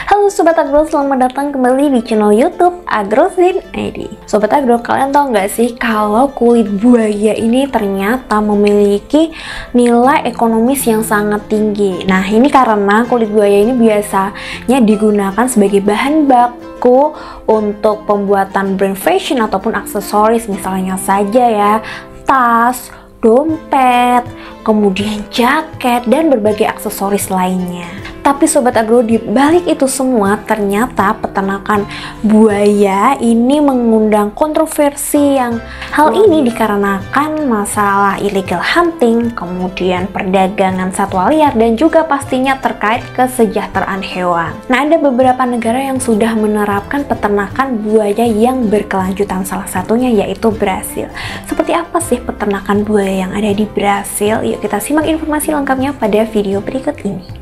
Halo Sobat Agro, selamat datang kembali di channel YouTube Agrozin ID. Sobat Agro, kalian tahu nggak sih kalau kulit buaya ini ternyata memiliki nilai ekonomis yang sangat tinggi. Nah, ini karena kulit buaya ini biasanya digunakan sebagai bahan baku untuk pembuatan brand fashion ataupun aksesoris, misalnya saja ya, tas, dompet, kemudian jaket, dan berbagai aksesoris lainnya. Tapi Sobat Agro, di balik itu semua ternyata peternakan buaya ini mengundang kontroversi yang hal ini dikarenakan masalah illegal hunting, kemudian perdagangan satwa liar, dan juga pastinya terkait kesejahteraan hewan. Nah, ada beberapa negara yang sudah menerapkan peternakan buaya yang berkelanjutan, salah satunya yaitu Brasil. Seperti apa sih peternakan buaya yang ada di Brasil? Yuk kita simak informasi lengkapnya pada video berikut ini.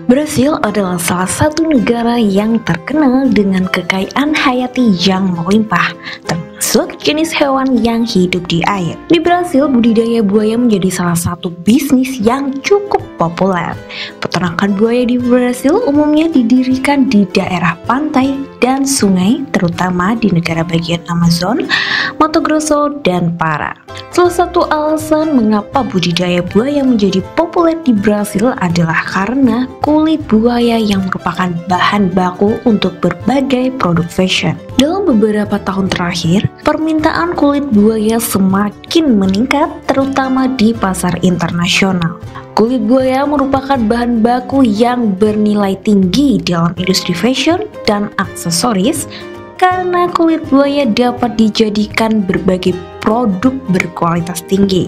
Brasil adalah salah satu negara yang terkenal dengan kekayaan hayati yang melimpah, termasuk jenis hewan yang hidup di air. Di Brasil, budidaya buaya menjadi salah satu bisnis yang cukup populer. Peternakan buaya di Brasil umumnya didirikan di daerah pantai dan sungai, terutama di negara bagian Amazon, Mato Grosso, dan Pará. Salah satu alasan mengapa budidaya buaya menjadi populer di Brasil adalah karena kulit buaya yang merupakan bahan baku untuk berbagai produk fashion. Dalam beberapa tahun terakhir, permintaan kulit buaya semakin meningkat, terutama di pasar internasional. Kulit buaya merupakan bahan baku yang bernilai tinggi dalam industri fashion dan aksesoris, karena kulit buaya dapat dijadikan berbagai produk berkualitas tinggi.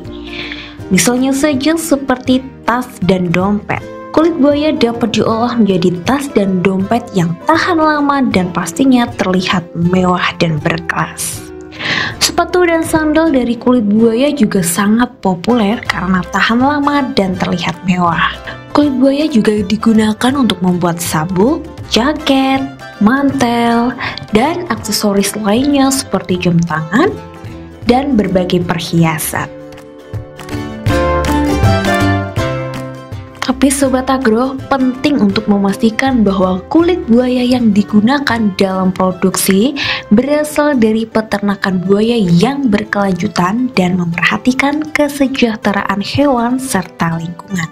Misalnya saja seperti tas dan dompet. Kulit buaya dapat diolah menjadi tas dan dompet yang tahan lama dan pastinya terlihat mewah dan berkelas. Sepatu dan sandal dari kulit buaya juga sangat populer karena tahan lama dan terlihat mewah. Kulit buaya juga digunakan untuk membuat sabuk, jaket, mantel, dan aksesoris lainnya seperti jam tangan dan berbagai perhiasan. Tapi Sobat Agro, penting untuk memastikan bahwa kulit buaya yang digunakan dalam produksi berasal dari peternakan buaya yang berkelanjutan dan memperhatikan kesejahteraan hewan serta lingkungan.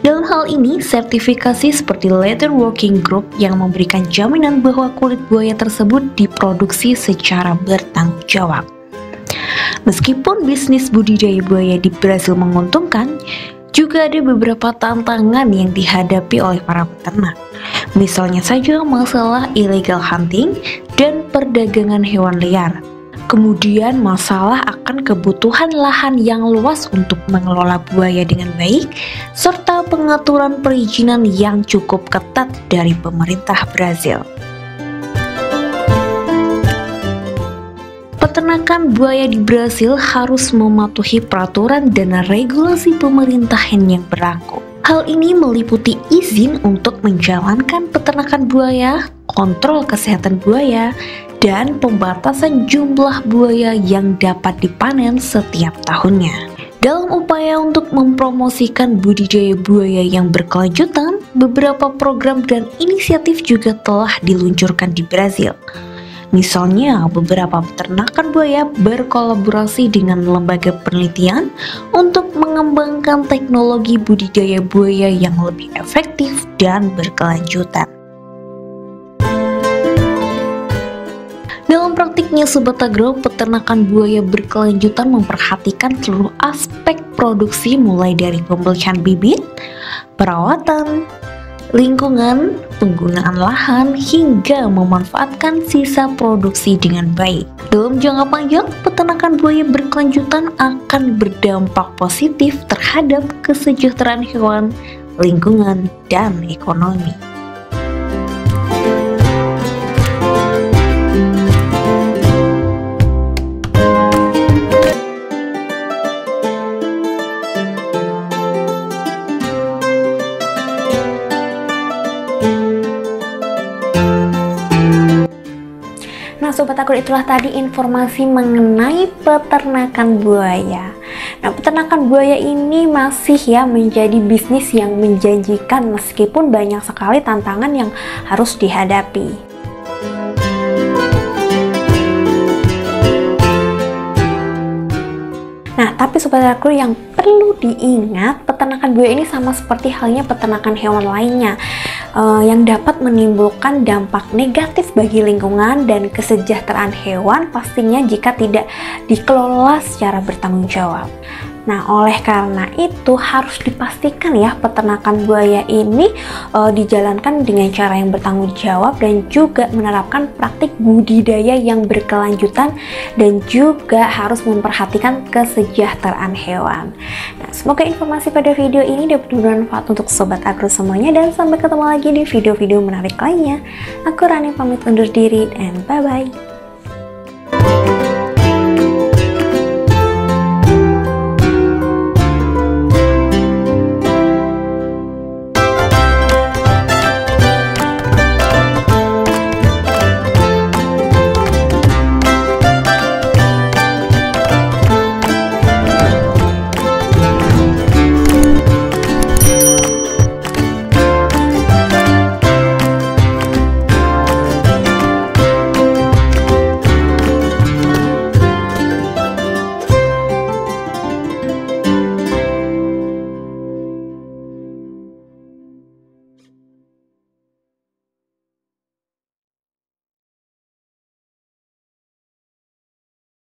Dalam hal ini, sertifikasi seperti Leather Working Group yang memberikan jaminan bahwa kulit buaya tersebut diproduksi secara bertanggung jawab. Meskipun bisnis budidaya buaya di Brasil menguntungkan, juga ada beberapa tantangan yang dihadapi oleh para peternak. Misalnya saja masalah illegal hunting dan perdagangan hewan liar. Kemudian masalah akan kebutuhan lahan yang luas untuk mengelola buaya dengan baik, serta pengaturan perizinan yang cukup ketat dari pemerintah Brasil. Peternakan buaya di Brasil harus mematuhi peraturan dan regulasi pemerintahan yang berlaku. Hal ini meliputi izin untuk menjalankan peternakan buaya, kontrol kesehatan buaya, dan pembatasan jumlah buaya yang dapat dipanen setiap tahunnya. Dalam upaya untuk mempromosikan budidaya buaya yang berkelanjutan, beberapa program dan inisiatif juga telah diluncurkan di Brasil. Misalnya, beberapa peternakan buaya berkolaborasi dengan lembaga penelitian untuk mengembangkan teknologi budidaya buaya yang lebih efektif dan berkelanjutan. Dalam praktiknya Sobat Agro, peternakan buaya berkelanjutan memperhatikan seluruh aspek produksi mulai dari pembelian bibit, perawatan, lingkungan, penggunaan lahan, hingga memanfaatkan sisa produksi dengan baik. Dalam jangka panjang, peternakan buaya berkelanjutan akan berdampak positif terhadap kesejahteraan hewan, lingkungan, dan ekonomi. Nah Sobat Akur, itulah tadi informasi mengenai peternakan buaya. Nah peternakan buaya ini masih ya menjadi bisnis yang menjanjikan meskipun banyak sekali tantangan yang harus dihadapi. Nah, tapi Sobat Akur, yang perlu diingat, peternakan buaya ini sama seperti halnya peternakan hewan lainnya yang dapat menimbulkan dampak negatif bagi lingkungan dan kesejahteraan hewan pastinya jika tidak dikelola secara bertanggung jawab. Nah, oleh karena itu harus dipastikan ya peternakan buaya ini dijalankan dengan cara yang bertanggung jawab dan juga menerapkan praktik budidaya yang berkelanjutan dan juga harus memperhatikan kesejahteraan hewan. Nah, semoga informasi pada video ini dapat bermanfaat untuk Sobat Akur semuanya dan sampai ketemu lagi di video-video menarik lainnya. Aku Rani pamit undur diri and bye-bye.